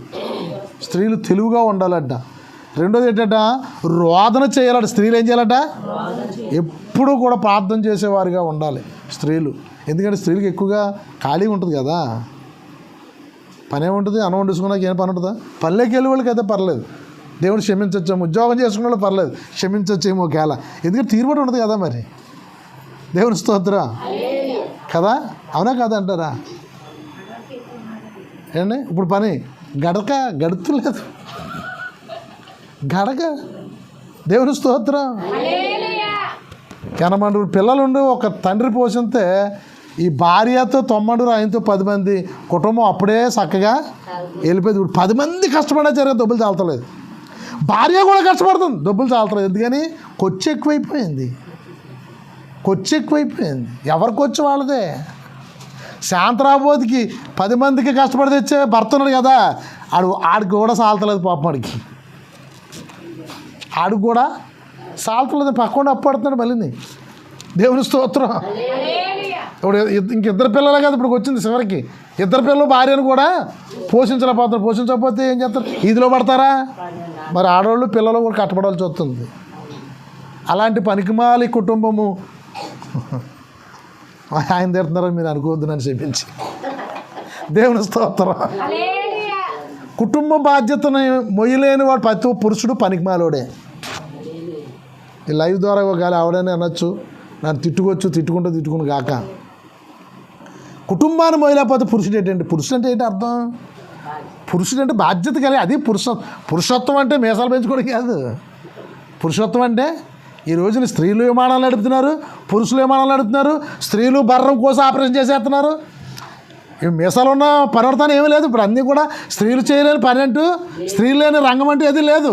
తెలివిగా ఉండాలట. రెండోది ఏంటంట? రోదన చేయాలట. స్త్రీలు ఏం చేయాలట? ఎప్పుడూ కూడా ప్రార్థన చేసేవారుగా ఉండాలి స్త్రీలు. ఎందుకంటే స్త్రీలకు ఎక్కువగా ఖాళీ ఉంటుంది కదా, పని ఏముంటుంది? అన్నం వండుకున్నాక ఏం పని ఉంటుందా? పల్లెకి వెళ్ళే వాళ్ళకి అయితే పర్లేదు, దేవుడు క్షమించచ్చేమో. ఉద్యోగం చేసుకున్న వాళ్ళు పర్లేదు, క్షమించచ్చేమో ఒకవేళ. ఎందుకంటే తీరుబడి ఉంటుంది కదా మరి. దేవుని స్తోత్రం కదా, అవునా కదా అంటారా? ఏండి ఇప్పుడు పని గడుతులేదు గడక. దేవుని స్తోత్రం. ఎనమండు పిల్లలుండి ఒక తండ్రి పోషిస్తే ఈ భార్యతో 9 ఆయనతో 10 మంది కుటుంబం అప్పుడే చక్కగా వెళ్ళిపోయింది. ఇప్పుడు 10 మంది కష్టపడే జరిగే డబ్బులు చాలతలేదు. భార్య కూడా కష్టపడుతుంది, డబ్బులు చాలతలేదు. ఎందుకని? ఖర్చు ఎక్కువైపోయింది. ఎవరికి వచ్చి వాళ్ళదే. శాంతరాబోధికి 10 మందికి కష్టపడి తెచ్చే భర్త ఉన్నాడు కదా, ఆడికి కూడా సాలతలేదు పాపం. ఆడికి కూడా సాలతలేదు, పక్కన అప్పుడుతున్నాడు మళ్ళీ. దేవుని స్తోత్రం. ఇప్పుడు ఇంకిద్దరు పిల్లలే కదా ఇప్పుడు వచ్చింది చివరికి. ఇద్దరు పిల్లలు భార్యను కూడా పోషించలేకపోతారు. పోషించకపోతే ఏం చేస్తారు? ఈదిలో పడతారా? మరి ఆడవాళ్ళు పిల్లలు కూడా కట్టబడాల్సి వస్తుంది. అలాంటి పనికిమాలి కుటుంబము ఆయన తిడుతున్నారని మీరు అనుకోవద్దు నన్ను చెప్పించి. దేవుని స్తోత్రం. కుటుంబ బాధ్యతను మొయ్యలేని వాడు ప్రతి పురుషుడు పనికిమాలోడే. ఈ లైవ్ ద్వారా ఒకవేళ ఆవిడని అనొచ్చు, నన్ను తిట్టుకుని కాక. కుటుంబాన్ని మొయ్యలేకపోతే పురుషుడు ఏంటండి? పురుషుడు అంటే ఏంటి అర్థం? పురుషుడు అంటే బాధ్యత కలిగి, అది పురుషత్వం అంటే మీసాలు పెంచుకోవడం కాదు. పురుషత్వం అంటే ఈ రోజున స్త్రీలు విమానాలు నడుపుతున్నారు, పురుషులు విమానాలు నడుపుతున్నారు. స్త్రీలు బర్రం కోసం ఆపరేషన్ చేసేస్తున్నారు. ఈ మీసాలు ఉన్న పరివర్తన ఏమీ లేదు. ఇప్పుడు అన్నీ కూడా స్త్రీలు చేయలేని పని అంటూ, స్త్రీలు లేని రంగం అంటూ ఏది లేదు.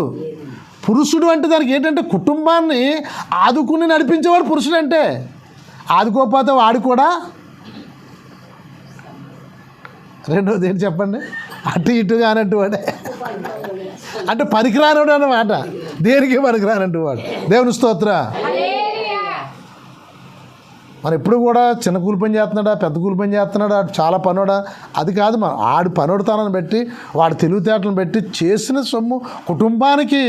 పురుషుడు అంటే దానికి ఏంటంటే కుటుంబాన్ని ఆదుకుని నడిపించేవాడు పురుషుడు. అంటే ఆదుకోకపోతే వాడు కూడా రెండోది ఏంటి చెప్పండి? అటు ఇటుగా అన్నట్టు వాడే, అంటే పనికిరానివాడు అన్నమాట. దేనికి పనికిరానంటూ వాడు. దేవుని స్తోత్ర. మనం ఎప్పుడు కూడా చిన్న కూలి పని చేస్తున్నాడా, పెద్ద కూలి పని చేస్తున్నాడా, చాలా పనోడా, అది కాదు. మనం ఆడి పనోడుతానని బట్టి, వాడి తెలివితేటలను బట్టి చేసిన సొమ్ము కుటుంబానికి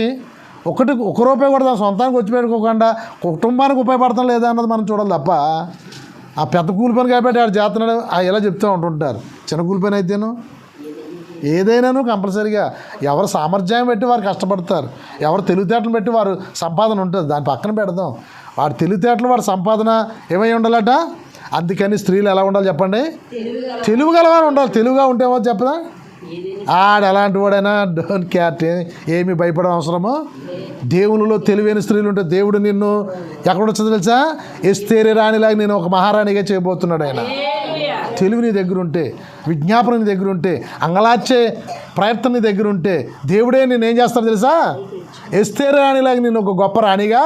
ఒక రూపాయి కూడా తన సొంతానికి వచ్చి పెట్టుకోకుండా కుటుంబానికి ఉపయోగపడతాం లేదా అన్నది మనం చూడాలి తప్ప, ఆ పెద్ద కూలి పని కాబట్టి ఆడు చేస్తున్నాడు ఎలా చెప్తూ ఉంటుంటారు. చిన్న కూలి పని అయితేను ఏదైనాను కంపల్సరీగా ఎవరు సామర్థ్యం పెట్టి వారు కష్టపడతారు, ఎవరు తెలివితేటలు పెట్టి వారు సంపాదన ఉంటుంది, దాని పక్కన పెడదాం. వాడి తెలివితేటలు వాడి సంపాదన ఏమై ఉండాలట. అందుకని స్త్రీలు ఎలా ఉండాలి చెప్పండి? తెలివి గలవారు ఉండాలి. తెలివిగా ఉంటేమో చెప్పదా, ఆడు ఎలాంటి వాడైనా డోంట్ కేర్, ఏమి భయపడే అవసరము. దేవునిలో తెలివైన స్త్రీలు ఉంటే దేవుడు నిన్ను ఎక్కడొచ్చో తెలుసా, ఎస్తేరి రాణిలాగా నేను ఒక మహారాణిగా చేయబోతున్నాడు ఆయన. తెలివి నీ దగ్గర ఉంటే, విజ్ఞాపన నీ దగ్గర ఉంటే, అంగలార్చే ప్రయత్నం నీ దగ్గర ఉంటే దేవుడే నేను ఏం చేస్తాడు తెలుసా, ఎస్తేరి రాణిలాగా నేను ఒక గొప్ప రాణిగా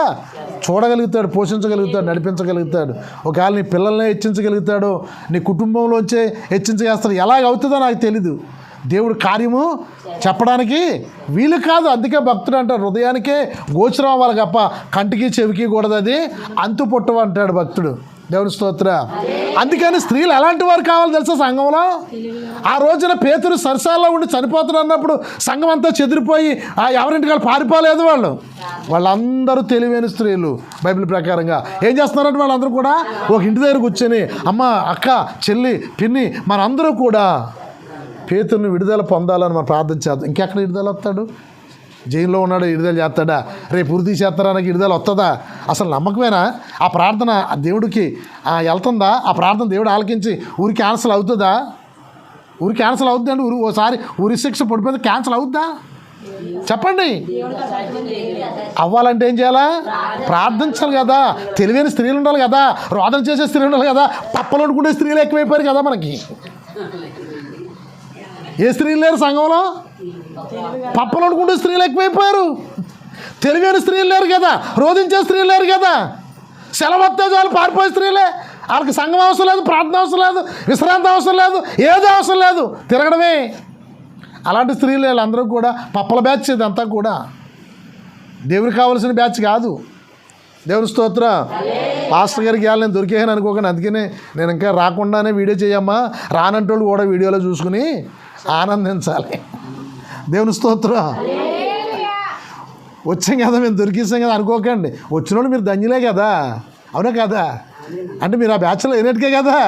చూడగలుగుతాడు, పోషించగలుగుతాడు, నడిపించగలుగుతాడు. ఒకవేళ నీ పిల్లల్ని హెచ్చించగలుగుతాడు, నీ కుటుంబంలోంచే హెచ్చించగలుగుతాడు. ఎలాగ అవుతుందో నాకు తెలీదు, దేవుడు కార్యము చెప్పడానికి వీలు కాదు. అందుకే భక్తుడు అంటాడు, హృదయానికే గోచరం అవ్వాలి తప్ప కంటికి చెవికి కూడదు, అది అంతు పుట్టవు అంటాడు భక్తుడు. దేవుని స్తోత్ర. అందుకని స్త్రీలు ఎలాంటి వారు కావాలి తెలుసా సంఘంలో? ఆ రోజున పేతురు సరసాల్లో ఉండి చనిపోతున్నారు అన్నప్పుడు సంఘం అంతా చెదిరిపోయి ఎవరింటికి వాళ్ళు పారిపోలేదు. వాళ్ళందరూ తెలివైన స్త్రీలు. బైబిల్ ప్రకారంగా ఏం చేస్తున్నారంటే వాళ్ళందరూ కూడా ఒక ఇంటి దగ్గర కూర్చొని, అమ్మ, అక్క, చెల్లి, పిన్ని, మనందరూ కూడా పేతురుని విడుదల పొందాలని మనం ప్రార్థన చేద్దాం. ఇంకెక్కడ విడుదల వస్తాడు? జైల్లో ఉన్నాడు, విడుదల చేస్తాడా? రేపు ఉరి తీసేస్తారా, నాకు విడుదల వస్తుందా? అసలు నమ్మకమేనా ఆ ప్రార్థన? దేవుడికి వెళ్తుందా ఆ ప్రార్థన? దేవుడు ఆలకించి ఊరి క్యాన్సిల్ అవుతుందా? ఊరి క్యాన్సిల్ అవుద్ది అంటే ఓసారి ఉరి శిక్ష పడిపోతే క్యాన్సిల్ అవుద్దా? చెప్పండి. అవ్వాలంటే ఏం చేయాలా? ప్రార్థించాలి కదా. తెలివైన స్త్రీలు ఉండాలి కదా, రోదన చేసే స్త్రీలు ఉండాలి కదా. పప్పలు వండుకునే స్త్రీలు ఎక్కువైపోయారు కదా మనకి. ఏ స్త్రీలు లేరు సంఘంలో? పప్పలు వండుకుంటే స్త్రీలు ఎక్కువైపోయారు. తెలివైన స్త్రీలు లేరు కదా, రోధించే స్త్రీలు లేరు కదా. సెలవత్తే చాలు పారిపోయే స్త్రీలే. వాళ్ళకి సంఘం అవసరం లేదు, ప్రార్థన అవసరం లేదు, విశ్రాంతి అవసరం లేదు, ఏదో అవసరం లేదు, తిరగడమే. అలాంటి స్త్రీలు వీళ్ళందరూ కూడా పప్పల బ్యాచ్. ఇదంతా కూడా దేవుడికి కావాల్సిన బ్యాచ్ కాదు. దేవుని స్తోత్ర. పాస్టర్ గారికి ఇవాళ నేను దొరికేయను అనుకోకండి. అందుకనే నేను ఇంకా రాకుండానే వీడియో చేయమ్మా, రానంటోళ్ళు కూడా వీడియోలో చూసుకుని ఆనందించాలి. దేవుని స్తోత్ర. వచ్చాం కదా, మేము దొరికిస్తాం కదా అనుకోకండి. వచ్చిన వాళ్ళు మీరు ధన్యులే కదా, అవునా కదా? అంటే మీరు ఆ బ్యాచ్లో అయినట్టుకే కదా.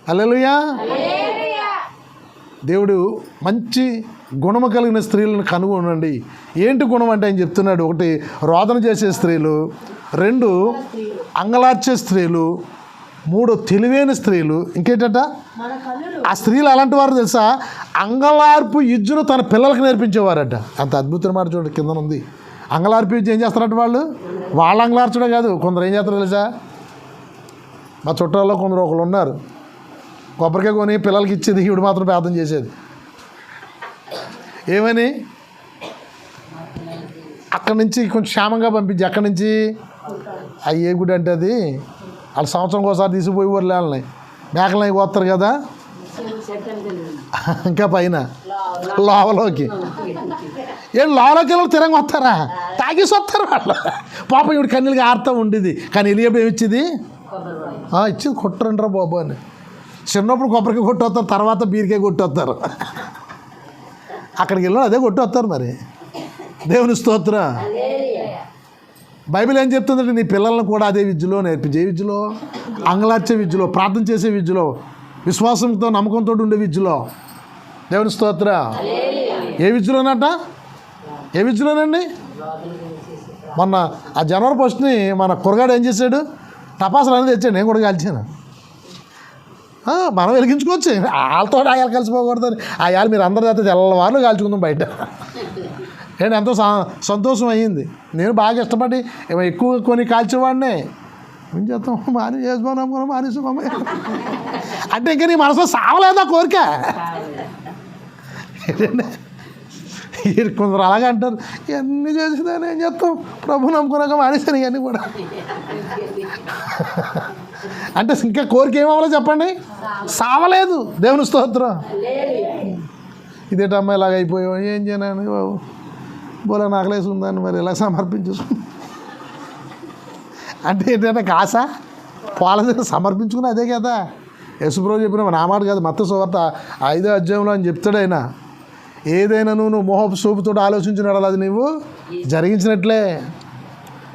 హల్లెలూయా. దేవుడు మంచి గుణము కలిగిన స్త్రీలను కనుగొనండి. ఏంటి గుణం అంటే ఆయన చెప్తున్నాడు, ఒకటి రోదన చేసే స్త్రీలు, రెండు అంగలార్చే స్త్రీలు, మూడు తెలివైన స్త్రీలు. ఇంకేంటట, ఆ స్త్రీలు అలాంటి వారు తెలుసా, అంగలార్పు ఇజ్జును తన పిల్లలకు నేర్పించేవారట. అంత అద్భుతమైన మాట చూడండి, కింద ఉంది. అంగలార్పు ఇజ్జు ఏం చేస్తారంట వాళ్ళు అంగలార్చడే కాదు, కొందరు ఏం చేస్తారు తెలుసా? మా చుట్టాల్లో కొందరు ఒకళ్ళు ఉన్నారు, కొబ్బరికాయ కొని పిల్లలకి ఇచ్చేది, ఈవిడ మాత్రం ప్రార్థన చేసేది. ఏమని? అక్కడి నుంచి కొంచెం క్షేమంగా పంపించి, అక్కడి నుంచి అవి ఏ గుడి అంటే అది వాళ్ళు సంవత్సరం ఒకసారి తీసుకుపోయి ఊర్లేళ్ళని మేకలని కోస్తారు కదా, ఇంకా పైన లోవలోకి లోవలోకి వెళ్ళి తిరంగా వస్తారా, తాగేసి వస్తారు వాళ్ళు. పాపం ఇవి కన్నీళ్ళకి ఆడుతూ ఉండేది. కానీ వెళ్ళేప్పుడు ఏమిచ్చింది? ఇచ్చింది. కొట్టరంటారా బాబు అని. చిన్నప్పుడు కొబ్బరికాయ కొట్టి వస్తారు, తర్వాత బీరికాయ కొట్టి వస్తారు. అక్కడికి వెళ్ళిన అదే కొట్టి వస్తారు. మరి దేవుని స్తోత్ర. బైబిల్ ఏం చెప్తుందంటే నీ పిల్లలను కూడా అదే విద్యలో నేర్పించే. ఏ విద్యలో? అంగలార్చే విద్యలో, ప్రార్థన చేసే విద్యలో, విశ్వాసంతో నమ్మకంతో ఉండే విద్యలో. దేవుని స్తోత్ర. ఏ విద్యలోనట? ఏ విద్యలోనండి? మొన్న ఆ జనవరి 1ని మన కురగాడు ఏం చేశాడు? టపాసులు అనేది తెచ్చాడు, నేను కూడా కాల్చాను. మనం వెలిగించుకోవచ్చు, వాళ్ళతో ఆయాలు కలిసిపోకూడదని. ఆయాలు మీరు అందరి చేత తెల్లవాళ్ళు కాల్చుకుందాం బయట. నేను ఎంతో సంతోషం అయ్యింది. నేను బాగా ఇష్టపడి ఎక్కువ కొని కాల్చేవాడినే. ఏం చేస్తాం, మానేసుకోమా అంటే ఇంకా నీ మనసులో సావలేదా కోరిక? కొందరు అలాగే అంటారు, ఇవన్నీ చేసిందా ఏం చేస్తాం, ప్రభు నమ్ముకున్నాక మానేసాను ఇవన్నీ కూడా. అంటే ఇంకా కోరిక ఏమవ్వాలో చెప్పండి? సావలేదు. దేవుని స్తోత్రం. ఇదేటమ్మా ఇలాగ అయిపోయావు, ఏం చేయను బాబు, బోలా నాకలేసి ఉందని మరి ఇలా సమర్పించేసుకు అంటే ఏంటంటే కాస పాల సమర్పించుకుని అదే కదా యేసుప్రభు చెప్పిన నా మాట కాదు, మత్తయి సువార్త 5వ అధ్యాయంలో అని చెప్తాడు ఆయన. ఏదైనా నువ్వు మోహపు చూపుతో ఆలోచించినాడు, అది నువ్వు జరిగించినట్లే.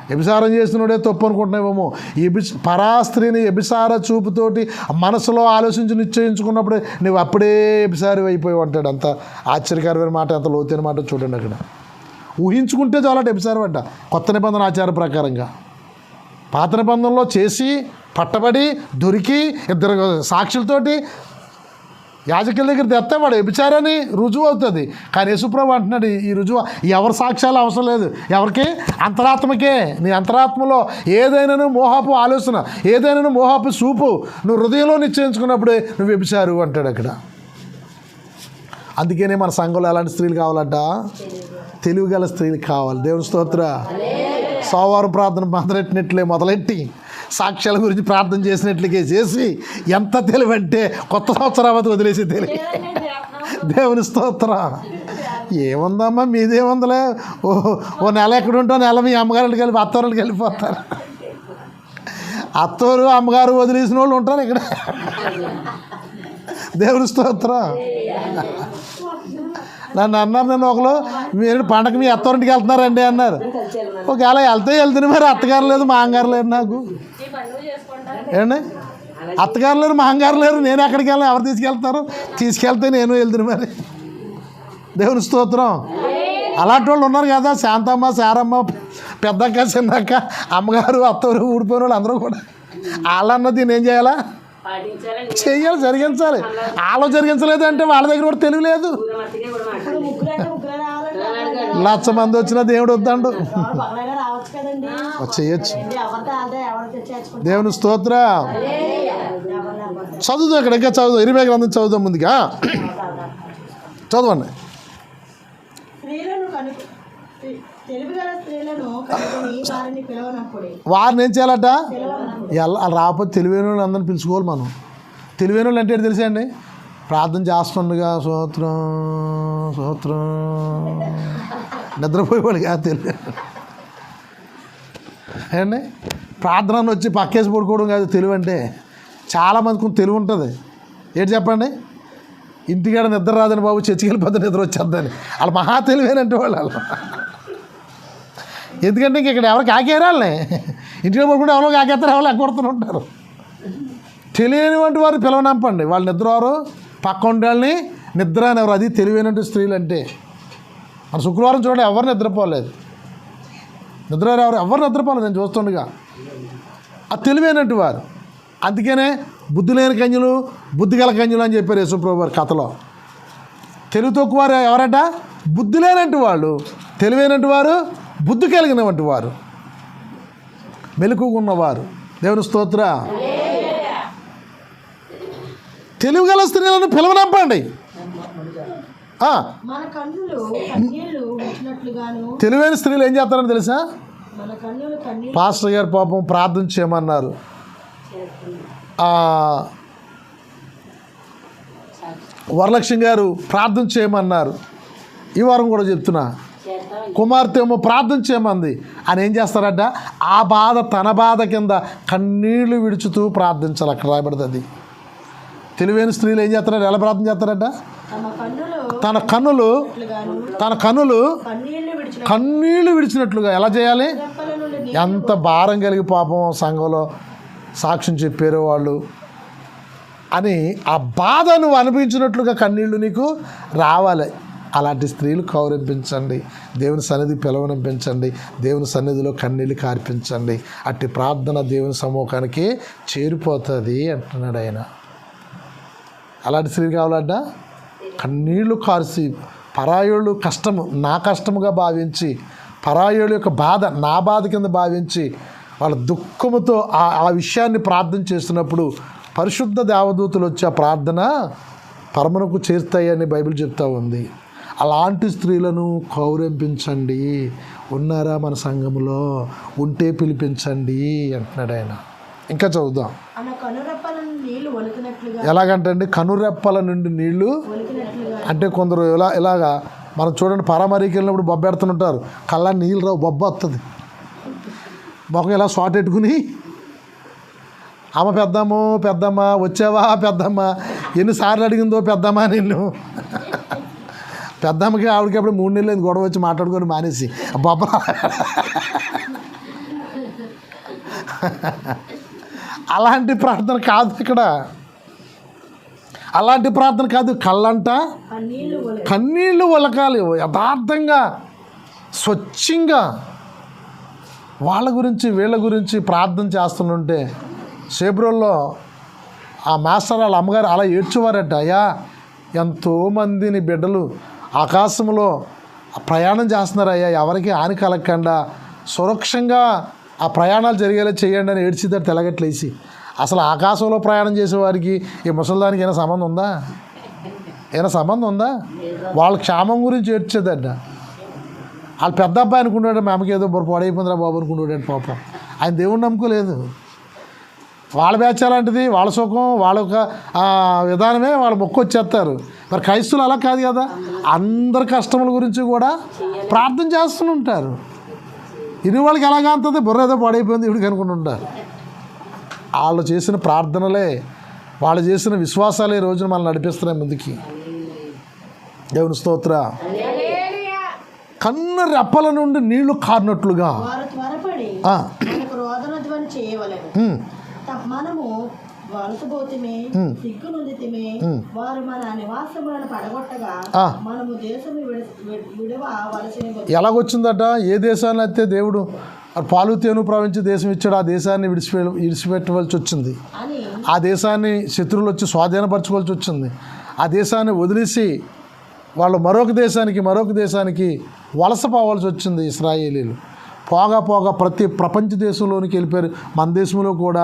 వ్యభిచారం చేసినోడే తప్పు అనుకుంటున్నావేమో. పరాస్త్రీని వ్యభిచార చూపుతోటి మనసులో ఆలోచించి నిశ్చయించుకున్నప్పుడే నువ్వు అప్పుడే వ్యభిచారి అయిపోయి ఉంటాడు. అంత ఆశ్చర్యకరమైన మాట, ఎంత లోతైన మాట చూడండి. అక్కడ ఊహించుకుంటే చాలా వ్యభిచారం అంట కొత్త నిబంధన ఆచార ప్రకారంగా. పాత నిబంధనలో చేసి పట్టబడి దొరికి ఇద్దరు సాక్షులతోటి యాజకుల దగ్గర తెస్తే వాడు వ్యభిచారని రుజువు అవుతుంది. కానీ యేసుప్రభు అంటున్నాడు ఈ రుజువు ఎవరి సాక్ష్యాలు అవసరం లేదు. ఎవరికి? అంతరాత్మకే. నీ అంతరాత్మలో ఏదైనా మోహాపు ఆలోచన, ఏదైనా మోహాపు చూపు నువ్వు హృదయంలో నిశ్చయించుకున్నప్పుడే నువ్వు వ్యభిచారు అంటాడు అక్కడ. అందుకనే మన సంఘంలో ఎలాంటి స్త్రీలు కావాలంట? తెలివి గల స్త్రీలు కావాలి. దేవుని స్తోత్ర. సోమవారం ప్రార్థన మొదలెట్టి సాక్ష్యాల గురించి ప్రార్థన చేసినట్లుగా చేసి ఎంత తెలివి అంటే కొత్త సంవత్సరావతి వదిలేసి తెలివి. దేవుని స్తోత్ర. ఏముందమ్మా మీదేముందలే, ఓ నెల ఎక్కడ ఉంటావు, నెల మీ అమ్మగారికి వెళ్ళి అత్తవారికి వెళ్ళిపోతారు. అత్తవారు అమ్మగారు వదిలేసిన వాళ్ళు ఉంటారు ఇక్కడ. దేవుని స్తోత్ర. నన్ను అన్నారు, నన్ను ఒకరు మీరు పండగ మీ అత్తవారింటికి వెళ్తున్నారండి అన్నారు. ఒకవేళ వెళ్తుంది మరి అత్తగారు లేదు మాంగారు లేరు నాకు ఏండి. అత్తగారు లేరు మాంగారు లేరు, నేను ఎక్కడికి వెళ్ళాను, ఎవరు తీసుకెళ్తారు? తీసుకెళ్తే నేను వెళ్తున్నా మరి. దేవుని స్తోత్రం. అలాంటి వాళ్ళు ఉన్నారు కదా, శాంతమ్మ, శారమ్మ, పెద్దక్క, చిన్నక్క, అమ్మగారు, అత్తవారు, ఊడిపోయిన వాళ్ళు అందరూ కూడా. వాళ్ళన్నది నేను ఏం చేయాలా? చెయ్యాలి, జరిగించాలి. వాళ్ళు జరిగించలేదు అంటే వాళ్ళ దగ్గర కూడా తెలియలేదు. 1,00,000 మంది వచ్చినా దేవుడు వద్దండు, చేయొచ్చు. దేవుని స్తోత్ర. చదువుతాం ఇక్కడ, ఇంకా చదువుతాం. 20 గ్రంథం చదువుతాం ముందుగా. చదవండి. వారిని ఏం చేయాలట? వాళ్ళు రాకపోతే తెలివైన వాళ్ళు అందరిని పిలుచుకోవాలి మనం. తెలివైన వాళ్ళు అంటే ఏంటి తెలుసా అండి? ప్రార్థన చేస్తుండగా స్తోత్రం స్తోత్రం నిద్రపోయేవాడు కాదు తెలివి అండి. ప్రార్థన వచ్చి పక్కేసి పడుకోవడం కాదు తెలివి అంటే. చాలామందికి కొంచెం తెలివి ఉంటుంది. ఏంటి చెప్పండి? ఇంటికాడ నిద్ర రాదని బాబు, చర్చికి వెళ్ళిపోతే నిద్ర వచ్చేద్దని. వాళ్ళు మహా తెలివేనంటే వాళ్ళు. ఎందుకంటే ఇంక ఇక్కడ ఎవరు కాకేరాళ్ళే, ఇంటికి పడుకుంటే ఎవరో కాకేస్తారు, ఎవరు ఎక్కడుతూనే ఉంటారు. తెలియని వంటి వారు పిలవనంపండి. వాళ్ళు నిద్రవారు, పక్క ఉండాలని నిద్ర అనేవారు. అది తెలివైనట్టు స్త్రీలు అంటే. మన శుక్రవారం చూడండి, ఎవరు నిద్రపోలేదు. నిద్రవారు ఎవరు నిద్రపోలేదు నేను చూస్తుండగా. అది తెలివైనట్టు వారు. అందుకనే బుద్ధి లేని కన్యలు, బుద్ధి గల కన్యలు అని చెప్పారు యేసుప్రభు వారి కథలో. తెలివి తక్కువ వారు ఎవరట? బుద్ధి లేనట్టు వాళ్ళు. తెలివైనట్టు వారు బుద్ధి కలిగినటువంటి వారు, మెలకుగా ఉన్నవారు. దేవుని స్తోత్ర. తెలివి గల స్త్రీలను పిలవనంపండి. తెలివైన స్త్రీలు ఏం చేస్తారని తెలుసా? పాస్టర్ గారు పాపం ప్రార్థన చేయమన్నారు. వరలక్ష్మి గారు ప్రార్థన చేయమన్నారు. ఈ వారం కూడా చెప్తున్నా, కుమార్తె ఏమో ప్రార్థన చేయమంది. అని ఏం చేస్తారట? ఆ బాధ తన బాధ కింద కన్నీళ్లు విడుచుతూ ప్రార్థించాలి. అక్కడ రాయబడుతుంది. తెలివైన స్త్రీలు ఏం చేస్తారంటే ఎలా ప్రార్థన చేస్తారట? తన కన్నులు కన్నీళ్లు విడిచినట్లుగా. ఎలా చేయాలి? ఎంత భారం కలిగి పాపం సంఘంలో సాక్ష్యం చెప్పారు వాళ్ళు అని ఆ బాధ నువ్వు అనిపించినట్లుగా కన్నీళ్లు నీకు రావాలి. అలాంటి స్త్రీలు కౌరింపించండి. దేవుని సన్నిధి పిలవనిపించండి. దేవుని సన్నిధిలో కన్నీళ్ళు కార్పించండి. అట్టి ప్రార్థన దేవుని సమూహానికి చేరిపోతుంది అంటున్నాడు ఆయన. అలాంటి స్త్రీ కావాలంట కన్నీళ్లు కార్చి, పరాయోళ్ళు కష్టము నా కష్టముగా భావించి, పరాయోళ్ళ యొక్క బాధ నా బాధ కింద భావించి, వాళ్ళ దుఃఖముతో ఆ విషయాన్ని ప్రార్థన చేస్తున్నప్పుడు పరిశుద్ధ దేవదూతలు వచ్చి ఆ ప్రార్థన పరమునకు చేరుతాయని బైబిల్ చెప్తా ఉంది. అలాంటి స్త్రీలను కౌరింపించండి. ఉన్నారా మన సంఘంలో? ఉంటే పిలిపించండి అంటున్నాడు ఆయన. ఇంకా చదువుదాం. ఎలాగంటే కనురెప్పల నుండి నీళ్లు అంటే కొందరు ఇలాగా మనం చూడండి, పరామరికి వెళ్ళినప్పుడు బొబ్బ పెడుతుంటారు, కళ్ళ నీళ్ళు రావు, బొబ్బ వస్తుంది. మొఖం ఇలా షార్ట్ పెట్టుకుని అమ్మ పెద్దమ్మ వచ్చావా పెద్దమ్మ, ఎన్నిసార్లు అడిగిందో పెద్దమ్మ నిన్ను. పెద్దమ్మకి ఆవిడకి అప్పుడు 3 నెలలు గొడవ వచ్చి మాట్లాడుకొని మానేసి బొబ్బ అలాంటి ప్రార్థన కాదు ఇక్కడ, అలాంటి ప్రార్థన కాదు. కళ్ళంట కన్నీళ్ళు ఒలకాలి, యథార్థంగా స్వచ్ఛంగా వాళ్ళ గురించి వీళ్ళ గురించి ప్రార్థన చేస్తుంటే షేబ్రోల్లో ఆ మాస్టర్ వాళ్ళ అమ్మగారు అలా ఏడ్చేవారట. అయ్యా, ఎంతోమందిని బిడ్డలు ఆకాశంలో ప్రయాణం చేస్తున్నారు అయ్యా, ఎవరికి హాని కలగకుండా సురక్షంగా ఆ ప్రయాణాలు జరిగేలా చేయండి అని ఏడ్చిద్దరు తెల్లగట్లేసి. అసలు ఆకాశంలో ప్రయాణం చేసేవారికి ఈ ముసలిదానికి ఏమైనా సంబంధం ఉందా? ఏమైనా సంబంధం ఉందా? వాళ్ళ క్షేమం గురించి ఏడ్చేదట. వాళ్ళ పెద్ద అబ్బాయి అనుకుంటాడు, మా అమ్మకి ఏదో పొడైపోయిందిరా బాబు అనుకుంటాడు పాపం. ఆయన దేవుణ్ణి నమ్ముకోలేదు. వాళ్ళ బ్యాచ్ అలాంటిది, వాళ్ళ సుఖం వాళ్ళ యొక్క విధానమే వాళ్ళ మొక్కు వచ్చేస్తారు. మరి క్రైస్తువులు అలా కాదు కదా, అందరి కష్టముల గురించి కూడా ప్రార్థన చేస్తుంటారు. ఇన్ని వాళ్ళకి ఎలాగా అంతది బుర్ర ఏదో పాడైపోయింది ఇవిడికి అనుకుంటుంటారు. వాళ్ళు చేసిన ప్రార్థనలే, వాళ్ళు చేసిన విశ్వాసాలే రోజున మనల్ని నడిపిస్తున్నాయి ముందుకి. దేవుని స్తోత్ర. కన్ను రెప్పల నుండి నీళ్లు కారినట్లుగా మనము వలసపోతిమే, సిగ్గు నొందితిమే, వారు మన నివాసములను పడగొట్టగా మనము దేశము విడవలసిన. ఎలాగొచ్చిందట? ఏ దేశాన్ని అయితే దేవుడు పాలు తేను ప్రవహించి దేశం ఇచ్చాడు, ఆ దేశాన్ని విడిచిపెట్టవలసి వచ్చింది. ఆ దేశాన్ని శత్రువులు వచ్చి స్వాధీనపరచుకోవాల్సి వచ్చింది. ఆ దేశాన్ని వదిలేసి వాళ్ళు మరొక దేశానికి వలసపోవాల్సి వచ్చింది. ఇశ్రాయేలీలు పోగా ప్రతి ప్రపంచ దేశంలోనికి వెళ్ళిపోయారు. మన దేశంలో కూడా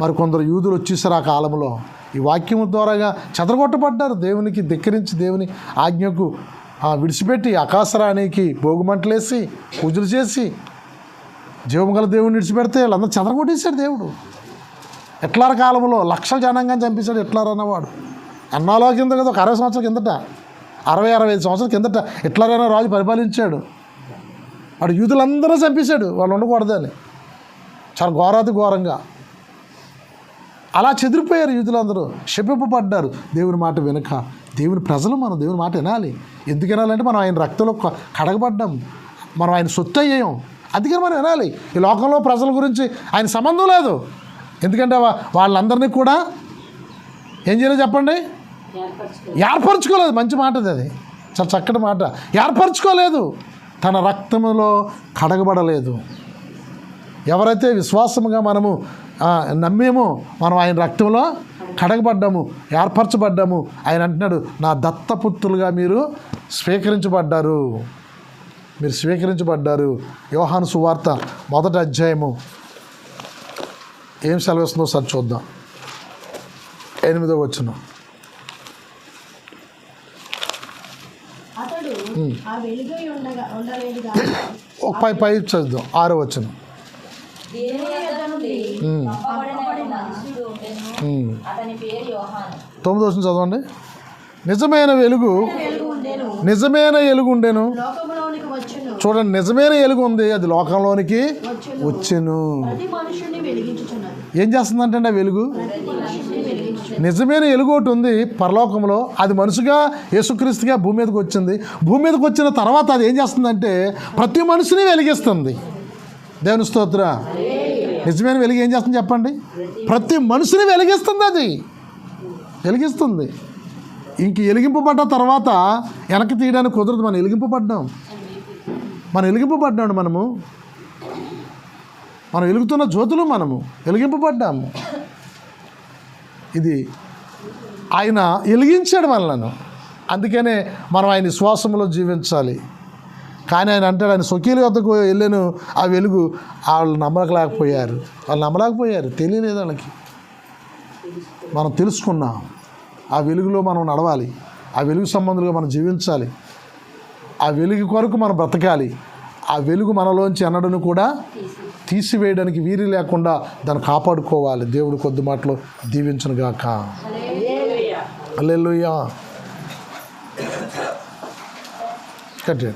మరి కొందరు యూదులు వచ్చేసారు ఆ కాలంలో. ఈ వాక్యం ద్వారాగా చెదరగొట్టబడ్డారు. దేవునికి ధిక్కరించి దేవుని ఆజ్ఞకు విడిచిపెట్టి ఆకాశరానికి భోగుమంటలేసి పూజలు చేసి జీవం గల దేవుడిని విడిచిపెడితే వాళ్ళందరూ చెదరగొట్టేశాడు దేవుడు. ఎట్లార కాలంలో లక్షల జనాంగాన్ని చంపేశాడు ఎట్లార అన్నవాడు. ఎన్నాలో కింద కదా, ఒక 60 సంవత్సరాల కిందట, 60-65 సంవత్సరాల కిందట ఎట్లారైనా రాజు పరిపాలించాడు. వాడు యూదులందరూ చంపేశాడు, వాళ్ళు ఉండకూడదని. చాలా ఘోరంగా అలా చెదిరిపోయారు యూదులందరూ, శపింపబడ్డారు. దేవుని మాట వినక, దేవుని ప్రజలు మనం దేవుని మాట వినాలి. ఎందుకు వినాలంటే మనం ఆయన రక్తంలో కడగబడ్డాం, మనం ఆయన సొత్తు అయ్యాం, అందుకని మనం వినాలి. ఈ లోకంలో ప్రజల గురించి ఆయన సంబంధం లేదు. ఎందుకంటే వాళ్ళందరినీ కూడా ఏం చేయాలో చెప్పండి, ఏర్పరచుకోలేదు. మంచి మాట అది, చాలా చక్కటి మాట. ఏర్పరచుకోలేదు, తన రక్తములో కడగబడలేదు. ఎవరైతే విశ్వాసముగా మనము నమ్మేమో మనం ఆయన రక్తంలో కడగబడ్డాము, ఏర్పరచబడ్డాము. ఆయన అంటున్నాడు, నా దత్తపుత్రులుగా మీరు స్వీకరించబడ్డారు. యోహాను సువార్త 1వ అధ్యాయము ఏం సెలవిస్తుందో సరి చూద్దాం. 8వ వచనం. పై చదువుదాం. 6వ వచనం. 9వ వచనం చదవండి. నిజమైన వెలుగు ఉండెను. చూడండి, నిజమైన వెలుగు ఉంది, అది లోకంలోనికి వచ్చెను. ఏం చేస్తుందంటే ఆ వెలుగు, నిజమైన వెలుగు ఒకటి ఉంది పరలోకంలో, అది మనుషుగా యేసుక్రీస్తుగా భూమి మీదకి వచ్చింది. భూమి మీదకి వచ్చిన తర్వాత అది ఏం చేస్తుందంటే ప్రతి మనిషిని వెలిగిస్తుంది. దేవుని స్తోత్ర. నిజమైన వెలుగు ఏం చేస్తుంది చెప్పండి? ప్రతి మనిషిని వెలిగిస్తుంది. అది వెలిగిస్తుంది. ఇంక వెలిగింపబడ్డ తర్వాత వెనక్కి తీయడానికి కుదరదు. మనం వెలిగింపబడ్డాడు. మనం వెలుగుతున్న జ్యోతులు, మనము వెలిగింపబడ్డాము. ఇది ఆయన వెలిగించాడు మనలను. అందుకనే మనం ఆయన విశ్వాసంలో జీవించాలి. కానీ ఆయన అంటాడు, ఆయన స్వకీయుల వద్దకు వెళ్ళాను, ఆ వెలుగు వాళ్ళు నమ్మలేకపోయారు. తెలియలేదు వాళ్ళకి. మనం తెలుసుకున్నాం, ఆ వెలుగులో మనం నడవాలి, ఆ వెలుగు సంబంధులుగా మనం జీవించాలి, ఆ వెలుగు కొరకు మనం బ్రతకాలి. ఆ వెలుగు మనలోంచి ఎన్నడను కూడా తీసివేయడానికి వీలు లేకుండా దాన్ని కాపాడుకోవాలి. దేవుడు కొద్ది మాటలు దీవించును గాక. హల్లెలూయా. కట్టండి.